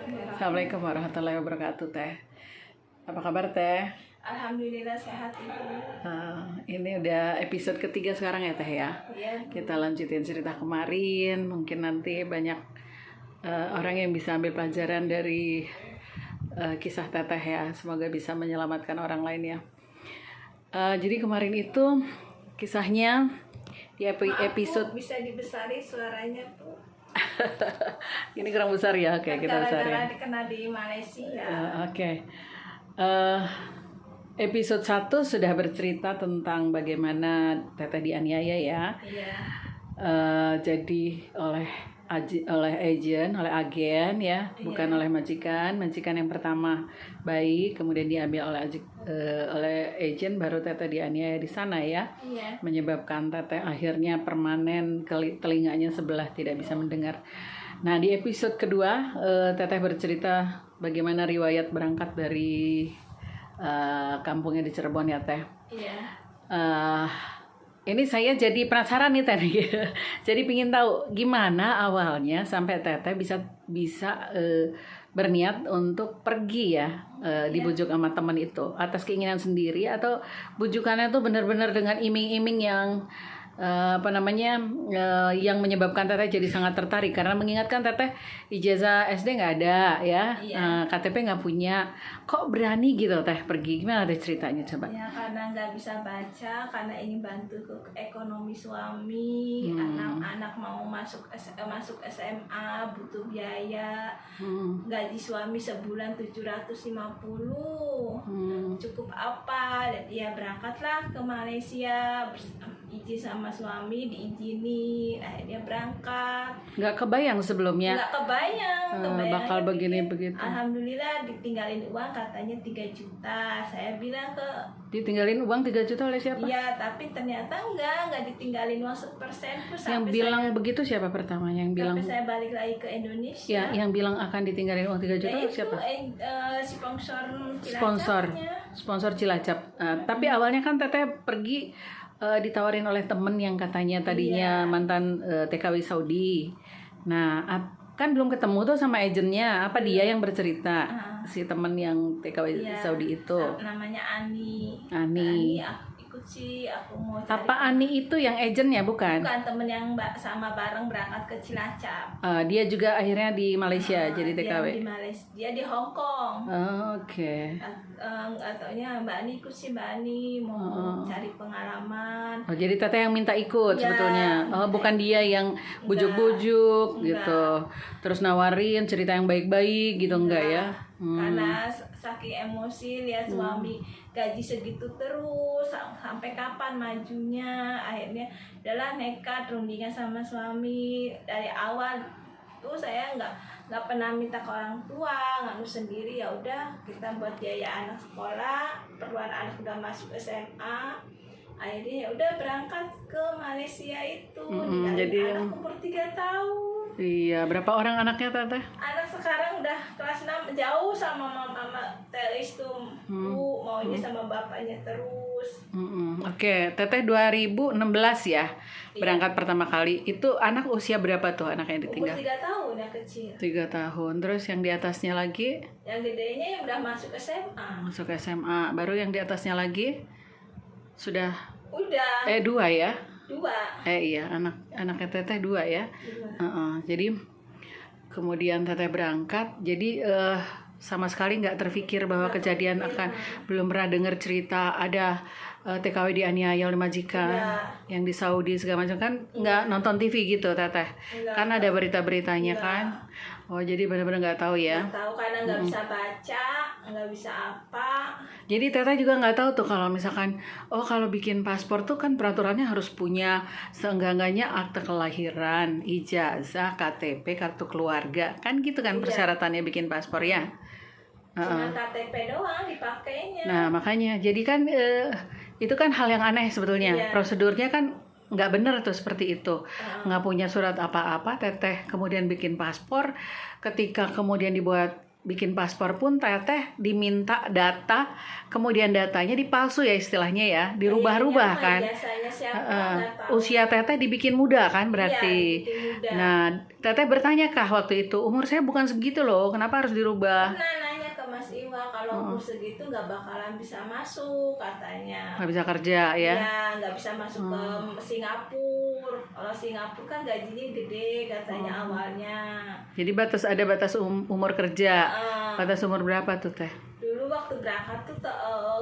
Assalamualaikum warahmatullahi wabarakatuh, Teh. Apa kabar, Teh? Alhamdulillah sehat, Ibu. Ini udah episode ketiga sekarang ya, Teh ya. Iya. Kita lanjutin cerita kemarin. Mungkin nanti banyak orang yang bisa ambil pelajaran dari kisah Teteh ya. Semoga bisa menyelamatkan orang lain ya. Jadi kemarin itu kisahnya di episode bisa dibesari suaranya tuh. ini kurang besar ya, oke kita besar ya. Kena di Malaysia. Oke. Episode 1 sudah bercerita tentang bagaimana Teteh dianiaya ya. Iya. Jadi oleh agen ya, bukan oleh majikan. Majikan yang pertama baik, kemudian diambil oleh agen, baru Teteh dianiaya di sana ya. Iya. Menyebabkan Teteh akhirnya permanen telinganya sebelah tidak bisa mendengar. Nah, di episode kedua Teteh bercerita bagaimana riwayat berangkat dari kampungnya di Cirebon ya, Teh. Iya. Ini saya jadi penasaran nih, Teh. Jadi pingin tahu gimana awalnya sampai Teteh bisa berniat untuk pergi ya, dibujuk sama teman itu atas keinginan sendiri, atau bujukannya tuh benar-benar dengan iming-iming yang yang menyebabkan Teteh jadi sangat tertarik, karena mengingatkan Teteh ijazah SD nggak ada ya. Iya. KTP nggak punya, kok berani gitu Teh pergi, gimana ada ceritanya coba? Ya karena nggak bisa baca, karena ingin bantu ke ekonomi suami. Anak-anak mau masuk SMA butuh biaya. Gaji suami sebulan 750. Cukup apa? Dan dia berangkatlah ke Malaysia, izin sama suami, diizinin, akhirnya berangkat. Nggak kebayang sebelumnya Nggak kebayang bakal begini begitu. Alhamdulillah ditinggalin uang katanya 3 juta. Saya bilang Ditinggalin uang 3 juta oleh siapa? iya, tapi ternyata nggak ditinggalin uang 1% pun. Yang bilang begitu siapa pertama? Yang bilang sampai saya balik lagi ke Indonesia. ya, yang bilang akan ditinggalin uang 3 juta itu siapa? Sponsor Cilacap. Tapi awalnya kan Teteh pergi ditawarin oleh temen yang katanya tadinya mantan TKW Saudi. Nah, kan belum ketemu tuh sama agennya. Apa dia yang bercerita? Si temen yang TKW Saudi itu. Namanya Ani. Ani. Ikut sih, aku mau cari. Apa Ani itu yang agennya bukan? Bukan, temen yang sama bareng berangkat ke Cilacap. Dia juga akhirnya di Malaysia jadi TKW. Dia di Malaysia, dia di Hong Kong. Oke. Nggak taunya Mbak Ani ikut sih, Mbak Ani mau cari pengalaman. Jadi Teteh yang minta ikut Ya, sebetulnya. Bukan dia yang bujuk-bujuk gitu. Terus nawarin cerita yang baik-baik gitu, enggak ya? Karena saking emosi lihat suami gaji segitu terus, sampai kapan majunya. Akhirnya adalah nekat rundingan sama suami. Dari awal tuh saya nggak pernah minta ke orang tua, ngurus sendiri. Ya udah, kita buat biaya anak sekolah, perluan anak udah masuk SMA. Akhirnya ya udah berangkat ke Malaysia itu. Jadi anak umur 3 tahun. Iya, berapa orang anaknya Teteh? Anak sekarang udah kelas 6, jauh sama mama Telis tuh. Bu, maunya sama bapaknya terus. Oke, Teteh 2016 ya berangkat pertama kali. Itu anak usia berapa tuh anaknya ditinggal? Umur 3 tahun yang kecil. 3 tahun. Terus yang di atasnya lagi? Yang gedenya yang udah masuk SMA. Masuk SMA. Baru yang di atasnya lagi sudah Udah. 2 ya? 2. Iya, anaknya Teteh 2 ya. Jadi kemudian Teteh berangkat. Jadi sama sekali nggak terfikir bahwa kejadian akan, belum pernah dengar cerita ada TKW dianiaya oleh majikan yang di Saudi segala macam, kan nggak nonton TV gitu Teteh. Kan ada berita-beritanya kan. Oh, jadi benar-benar nggak tahu ya. Nggak tahu karena nggak bisa baca, nggak bisa apa. Jadi Teteh juga nggak tahu tuh kalau misalkan kalau bikin paspor tuh kan peraturannya harus punya seenggak-enggaknya akte kelahiran, ijazah, KTP, kartu keluarga, kan gitu kan persyaratannya bikin paspor ya. Cuma KTP doang dipakainya. Nah makanya jadi kan itu kan hal yang aneh sebetulnya. Prosedurnya kan nggak benar tuh seperti itu. Nggak punya surat apa-apa Teteh kemudian bikin paspor, ketika kemudian dibuat bikin paspor pun teteh diminta data, kemudian datanya dipalsu ya istilahnya ya, dirubah-rubah Iya, kan. biasanya siapa nggak tahu. Usia teteh dibikin muda kan berarti. Iya, dibikin muda. Nah, teteh bertanyakah waktu itu, umur saya bukan segitu loh, kenapa harus dirubah? Pernah nanya ke Mas Iwa kalau umur segitu nggak bakalan bisa masuk katanya. Nggak bisa kerja ya? Ya nggak bisa masuk ke Singapura. Kalau Singapura kan gajinya gede katanya awalnya. Jadi ada batas umur kerja. Batas umur berapa tuh teh? Dulu waktu berangkat tuh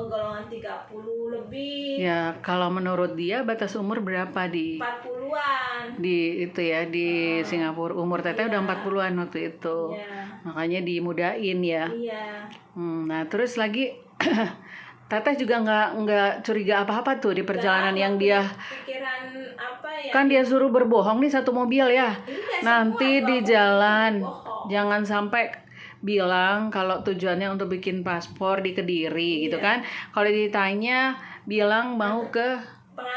golongan 30 lebih. Ya, kalau menurut dia batas umur berapa di 40-an. di itu ya di Singapura? Umur teteh udah 40-an waktu itu. Iya. Makanya dimudain ya. Iya. Nah, terus lagi teteh juga nggak curiga apa-apa tuh di perjalanan yang dia Pikiran apa ya? kan dia suruh berbohong nih satu mobil ya. Iya, Nanti semua di bawa jalan bohong. jangan sampai bilang kalau tujuannya untuk bikin paspor di Kediri gitu kan. Kalau ditanya bilang mau ke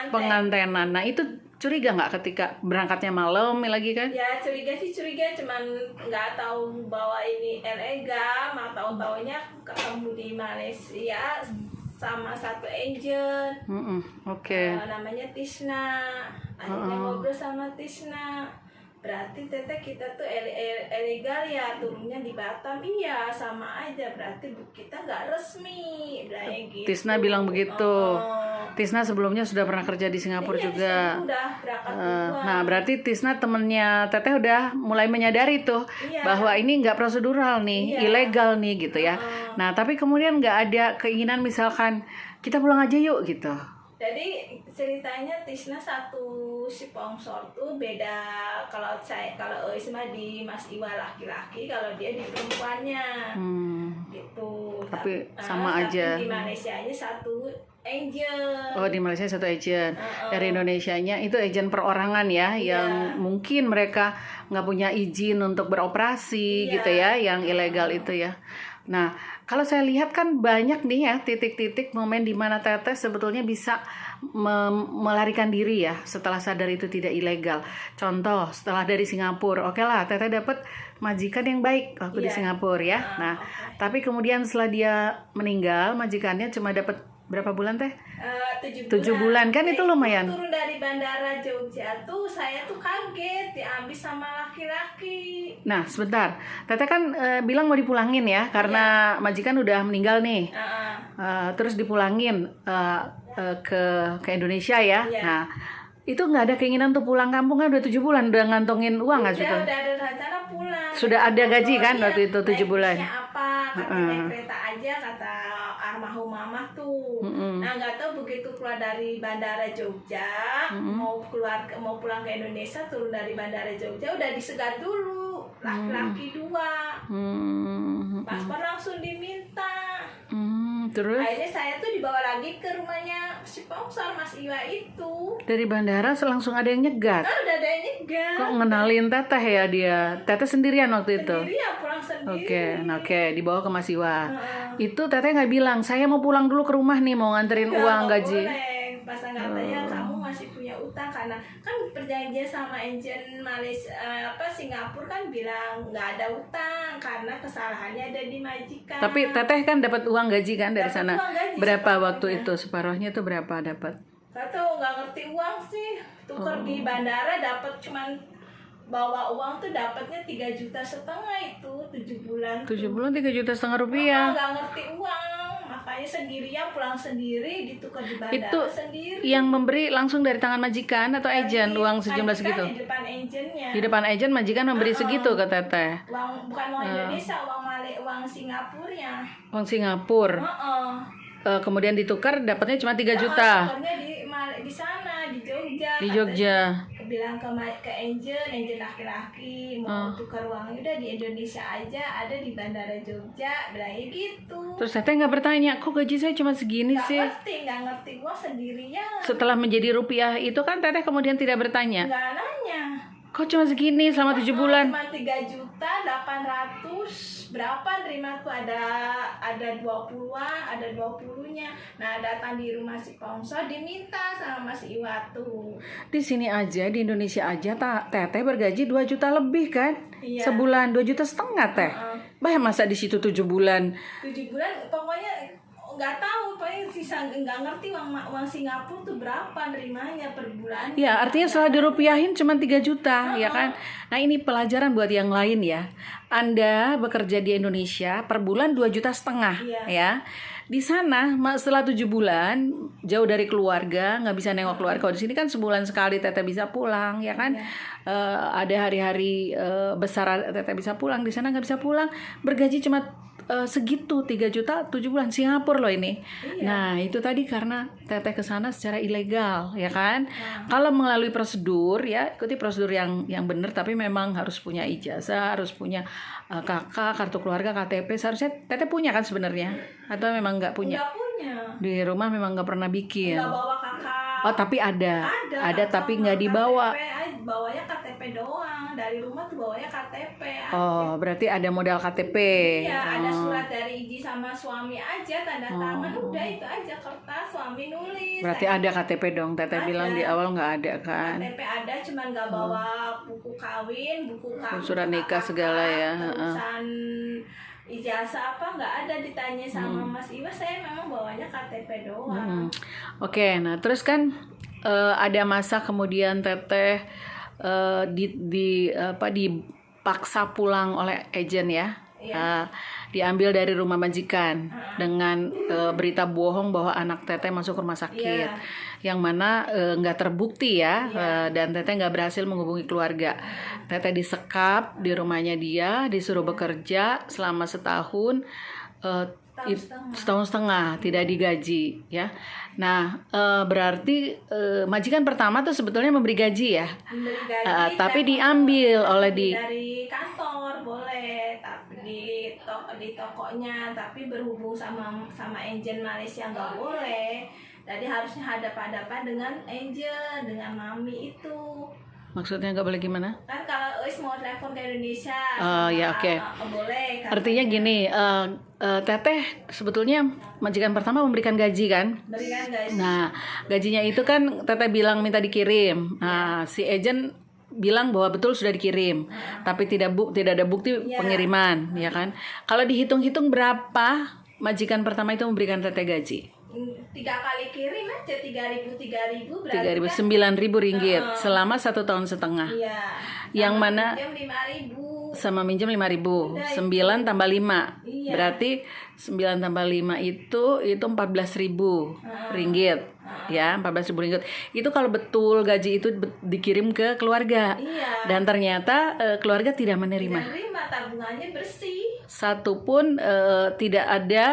pengantenan. Nah, itu curiga nggak ketika berangkatnya malam lagi kan? Ya curiga sih curiga, cuman nggak tahu bahwa ini ilegal, mah tahu-taunya ketemu di Malaysia sama satu agent. Oke. Namanya Tisna. Akhirnya ngobrol sama Tisna. Berarti teteh kita tuh ilegal ya, turunnya di Batam. Iya sama aja, berarti kita nggak resmi, bilangnya gitu. Tisna bilang begitu. Tisna sebelumnya sudah pernah kerja di Singapura juga. Udah berangkat duluan. Nah, berarti Tisna temennya teteh udah mulai menyadari tuh bahwa ini nggak prosedural nih, ilegal nih gitu ya. Nah, tapi kemudian nggak ada keinginan misalkan kita pulang aja yuk gitu. Jadi ceritanya Tisna satu sponsor tuh beda, kalau Isma di Mas Iwa laki-laki, kalau dia di perempuannya gitu. Tapi sama aja. Di Malaysia aja satu agent. Oh, di Malaysia satu agent. Dari Indonesianya itu agent perorangan ya, yang mungkin mereka nggak punya izin untuk beroperasi gitu ya, yang ilegal itu ya. Nah, kalau saya lihat kan banyak nih ya titik-titik momen di mana teteh sebetulnya bisa melarikan diri ya setelah sadar itu tidak ilegal. Contoh, setelah dari Singapura, oke lah teteh dapat majikan yang baik waktu di Singapura ya. Nah, tapi kemudian setelah dia meninggal, majikannya cuma dapat berapa bulan teh? 7 bulan kan itu lumayan. Turun dari bandara Jogja tuh saya tuh kaget diambil sama laki-laki. Nah sebentar, teteh kan bilang mau dipulangin ya karena majikan udah meninggal nih. Terus dipulangin ke Indonesia ya. Nah itu nggak ada keinginan tuh pulang kampung kan, udah 7 bulan udah ngantongin uang nggak Udah ada rencana pulang. Sudah ada gaji kan waktu itu 7 bulan. Apa? Naik kereta aja kata almarhum mama tuh. Nah nggak tahu begitu keluar dari bandara Jogja mau pulang ke Indonesia, turun dari bandara Jogja udah disegat dulu laki-laki 2. Paspor langsung diminta. Terus akhirnya saya tuh dibawa lagi ke rumahnya sponsor Mas Iwa itu. dari bandara langsung ada yang nyegat. Udah ada yang nyegat. Kok ngenalin teteh ya dia? Teteh sendirian waktu itu. Sendirian, pulang sendiri. Oke, dibawa ke Mas Iwa. Itu teteh nggak bilang, saya mau pulang dulu ke rumah nih, mau nganterin uang gaji. Boleh. Pas katanya kamu masih punya utang, karena kan perjanjian sama agent Malaysia Singapura kan bilang nggak ada utang karena kesalahannya ada di majikan. Tapi teteh kan dapat uang gaji kan dari sana. Gaji, berapa waktu itu? Separuhnya tuh berapa dapat? Nggak ngerti uang sih. Tuker di bandara dapat cuman bawa uang tuh dapatnya 3,5 juta itu 7 bulan. 7 bulan 3,5 juta rupiah. Nggak ngerti uang, makanya sendirian pulang sendiri, ditukar di bandara itu sendiri. Yang memberi langsung dari tangan majikan atau agen uang sejumlah segitu? Di depan agentnya. Di depan agen majikan memberi segitu ke teteh. Bukan uang Indonesia, uang Singapura ya. Uang Singapura. Kemudian ditukar dapatnya cuma 3 juta. Tukarnya di sana di Jogja. Di Jogja. Bilang ke agent laki-laki mau tukar uangnya udah di Indonesia aja, ada di bandara Jogja, bilangnya gitu. Terus teteh nggak bertanya, kok gaji saya cuma segini sih? Nggak ngerti uang sendirian. Setelah menjadi rupiah itu kan teteh kemudian tidak bertanya. Nggak nanya. Kok cuma segini selama 7 bulan? Cuma 3,8 juta berapa nerima tuh, ada 20-an, ada 20-nya. Nah, datang di rumah si sponsor diminta sama Mas Iwa tuh. Di sini aja, di Indonesia aja teteh bergaji 2 juta lebih kan? Iya. Sebulan 2,5 juta teh. Bah, masa di situ 7 bulan? 7 bulan pokoknya nggak tahu, pokoknya sisa nggak ngerti uang Singapura tuh berapa nerimanya per bulan. Ya, artinya setelah dirupiahin cuma 3 juta, ya kan? Nah, ini pelajaran buat yang lain ya. Anda bekerja di Indonesia per bulan 2,5 juta, Iya. ya. Di sana setelah 7 bulan jauh dari keluarga, nggak bisa nengok keluarga. Kalau di sini kan sebulan sekali Teteh bisa pulang, ya kan? Ada hari-hari besar Teteh bisa pulang. Di sana nggak bisa pulang. Bergaji cuma segitu 3 juta 7 bulan. Singapura loh ini. Nah, itu tadi karena Teteh ke sana secara ilegal, ya kan? Kalau melalui prosedur, ya ikuti prosedur yang benar, tapi memang harus punya ijazah, harus punya KK, kartu keluarga, KTP. Seharusnya Teteh punya kan sebenarnya, atau memang nggak punya? Nggak punya. Di rumah memang nggak pernah bikin. Nggak bawa kakak. Oh, tapi ada tapi sama nggak dibawa. KTP, bawanya KTP doang. Dari rumah tuh bawanya KTP aja. Oh, berarti ada modal KTP. Iya, ada surat dari Iji sama suami aja, tanda tangan, udah itu aja kertas, suami nulis. Berarti ada KTP dong. Teteh bilang di awal nggak ada kan? KTP ada, cuman nggak bawa buku kawin, buku KK, Surat nikah segala ya. Terusan ijazah apa nggak ada, ditanya sama Mas Iwa, saya memang bawanya KTP doang. Oke, nah terus kan ada masa kemudian Teteh dipaksa pulang oleh agen ya. Diambil dari rumah majikan dengan berita bohong bahwa anak Teteh masuk rumah sakit, yang mana nggak terbukti ya. Dan Teteh nggak berhasil menghubungi keluarga. Teteh disekap di rumahnya dia, disuruh bekerja selama setahun, setahun setengah tidak digaji ya. Nah, berarti majikan pertama tuh sebetulnya memberi gaji ya. Memberi gaji, tapi diambil oleh dari kantor boleh, tapi di tokonya, tapi berhubung sama agent Malaysia nggak boleh. Jadi harusnya hadap-hadapan dengan agent, dengan mami itu. Maksudnya nggak boleh gimana? Kan kalau mau telepon ke Indonesia, ya oke. Boleh. Artinya gini, Teteh sebetulnya majikan pertama memberikan gaji kan? Berikan gaji. Nah, gajinya itu kan Teteh bilang minta dikirim. Nah, si agent bilang bahwa betul sudah dikirim, tapi tidak ada bukti pengiriman, ya kan? Kalau dihitung-hitung berapa majikan pertama itu memberikan Teteh gaji? 3 kali kirim aja 3.000 berarti 3.000 9.000 ringgit selama 1 tahun setengah. Iya. Yang mana Minjem 5.000. sama minjem 5.000, 9 tambah 5. Iya. Berarti 9 tambah 5 itu 14.000 ringgit. Ya, 14.000 ringgit. Itu kalau betul gaji itu dikirim ke keluarga. Iya. Dan ternyata keluarga tidak menerima. Terima, tabungannya bersih. Satu pun tidak ada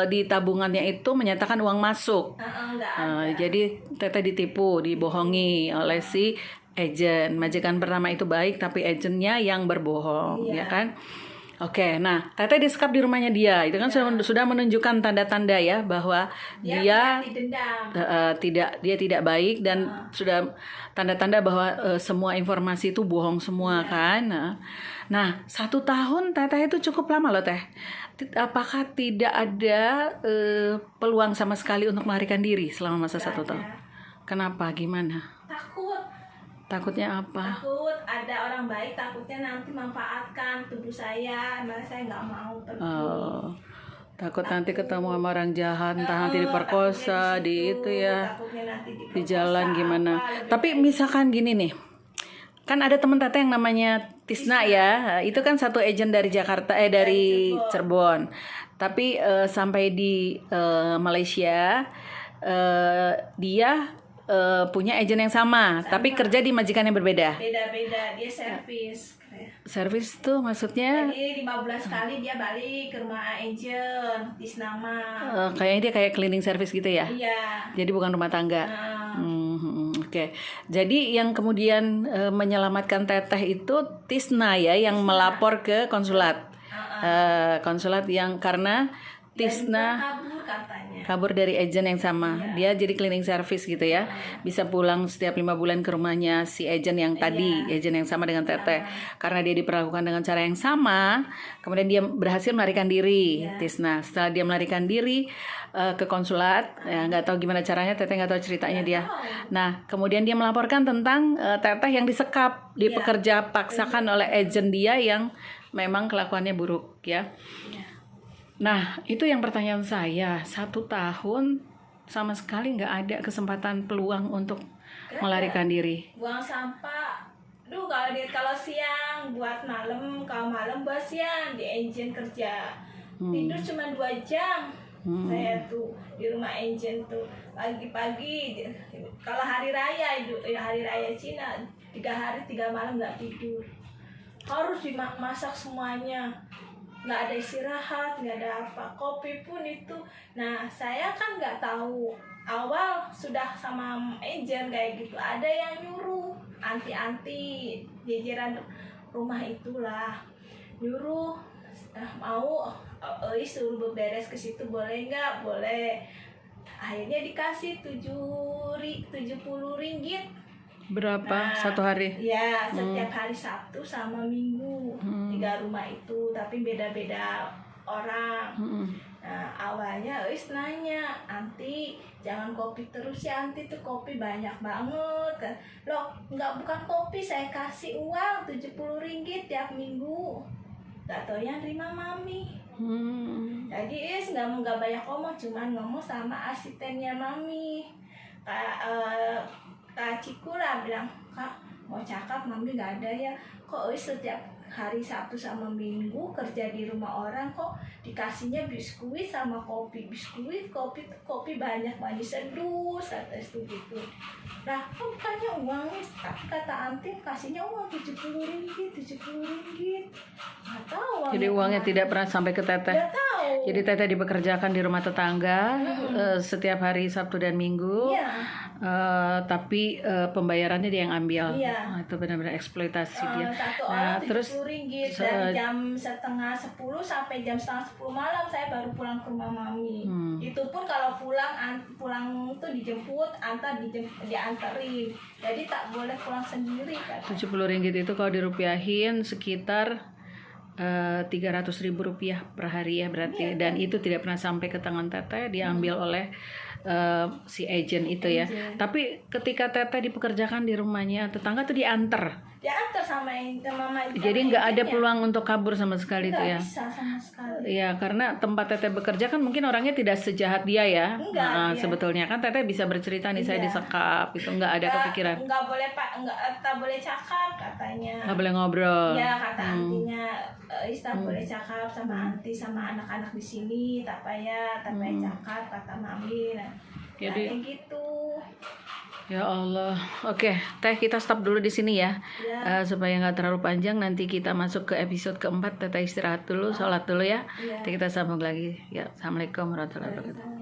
di tabungannya itu menyatakan uang masuk. Nggak ada. Jadi Teteh ditipu, dibohongi oleh si agent. Majikan pertama itu baik, tapi agentnya yang berbohong, ya kan? Oke, nah Teteh disekap di rumahnya dia. Itu kan sudah menunjukkan tanda-tanda ya bahwa dia tidak baik, dan sudah tanda-tanda bahwa semua informasi itu bohong semua kan. Nah 1 tahun Teteh itu cukup lama loh Teh. Apakah tidak ada peluang sama sekali untuk melarikan diri selama masa 1 tahun? Kenapa? Gimana? Takutnya apa? Takut ada orang baik, takutnya nanti manfaatkan tubuh saya, makanya saya nggak mau pergi. Takut nanti ketemu sama orang jahat, entah nanti diperkosa, di itu ya, di jalan gimana. Tapi misalkan gini nih, kan ada teman Teteh yang namanya Tisna ya, itu kan satu agent dari Jakarta, dari Cirebon. Tapi sampai di Malaysia, dia punya agent yang sama, tapi kerja di majikan yang berbeda. Beda-beda, dia servis. Servis tuh maksudnya? Jadi 15 kali dia balik ke rumah agent, Tisnama. Kayaknya dia kayak cleaning service gitu ya? Iya. Jadi bukan rumah tangga. Oke. Jadi yang kemudian menyelamatkan Teteh itu Tisna ya, yang melapor ke konsulat. Konsulat yang karena Tisna kabur dari agent yang sama. Dia jadi cleaning service gitu ya. Bisa pulang setiap 5 bulan ke rumahnya si agent yang tadi, agent yang sama dengan Teteh. Karena dia diperlakukan dengan cara yang sama, kemudian dia berhasil melarikan diri, Tisna. Setelah dia melarikan diri ke konsulat, ya nggak tahu gimana caranya, Teteh nggak tahu ceritanya dia. Nah, kemudian dia melaporkan tentang Teteh yang disekap, dipekerja paksakan oleh agent dia yang memang kelakuannya buruk ya. Iya. Nah, itu yang pertanyaan saya. 1 tahun sama sekali nggak ada kesempatan peluang untuk melarikan diri. Buang sampah. Duh, kalau siang buat malam, kalau malam buat siang di engine kerja. Tidur cuma 2 jam. Saya tuh di rumah engine tuh pagi-pagi. Kalau hari raya Cina 3 hari 3 malam nggak tidur. Harus dimasak semuanya. Nggak ada istirahat, nggak ada apa. Kopi pun itu. Nah, saya kan nggak tahu. Awal sudah sama agent kayak gitu. Ada yang nyuruh, anti-anti jajaran rumah itulah. Nyuruh, mau suruh beberes ke situ boleh nggak? Boleh. Akhirnya dikasih 70 ringgit. Berapa Nah, 1 hari? Ya, setiap hari Sabtu sama Minggu. 3 rumah itu, tapi beda-beda orang. Nah, awalnya nanya, "Anti, jangan kopi terus ya, Anti tuh kopi banyak banget." Loh, bukan kopi, saya kasih uang 70 ringgit tiap minggu. Gak tau yang terima Mami. Jadi nggak banyak ngomong, cuman ngomong sama asistennya Mami. Kak Cikura bilang, "Kak, mau cakap Mami nggak ada ya, kok setiap hari Sabtu sama Minggu kerja di rumah orang kok dikasihnya biskuit sama kopi, kopi banyak seduh," kata itu gitu. Nah, kok bukannya uangnya, tapi kata Anti kasihnya uang 70 ringgit. Nggak tahu. Jadi uangnya tidak pernah sampai ke Teteh. Nggak tahu. Jadi Teteh dipekerjakan di rumah tetangga setiap hari Sabtu dan Minggu. Iya. Tapi pembayarannya dia yang ambil. Iya. Nah, itu benar-benar eksploitasi dia. Satu Nah, orang terus 70 ringgit dari jam setengah 10 sampai jam setengah 10 malam saya baru pulang ke rumah Mami. Itu pun kalau pulang tuh dijemput, diantarin. Jadi tak boleh pulang sendiri kan. 70 ringgit itu kalau dirupiahin sekitar 300.000 rupiah per hari ya berarti. Dan itu tidak pernah sampai ke tangan Teteh, diambil oleh si agent itu ya. Tapi ketika Teteh dipekerjakan di rumahnya tetangga tuh diantar. Diantar sama mama. Jadi nggak ada peluang untuk kabur sama sekali tuh ya. Nggak bisa sama sekali. Ya karena tempat Teteh bekerja kan mungkin orangnya tidak sejahat dia ya. Enggak, Nah, iya. sebetulnya kan Teteh bisa bercerita nih saya Iya. disekap itu nggak ada kepikiran. Nggak boleh Pak, tak boleh cakap katanya. Nggak boleh ngobrol. Ya kata antinya, tak boleh cakap sama anti sama anak-anak di sini, tak payah cakap kata Mami. Nah, Jadi kayak gitu. ya Allah, oke, Teh kita stop dulu di sini ya, Ya. supaya nggak terlalu panjang. Nanti kita masuk ke episode keempat. Teteh istirahat dulu, sholat dulu ya. Iya. Nanti kita sambung lagi. Ya, assalamualaikum warahmatullahi wabarakatuh.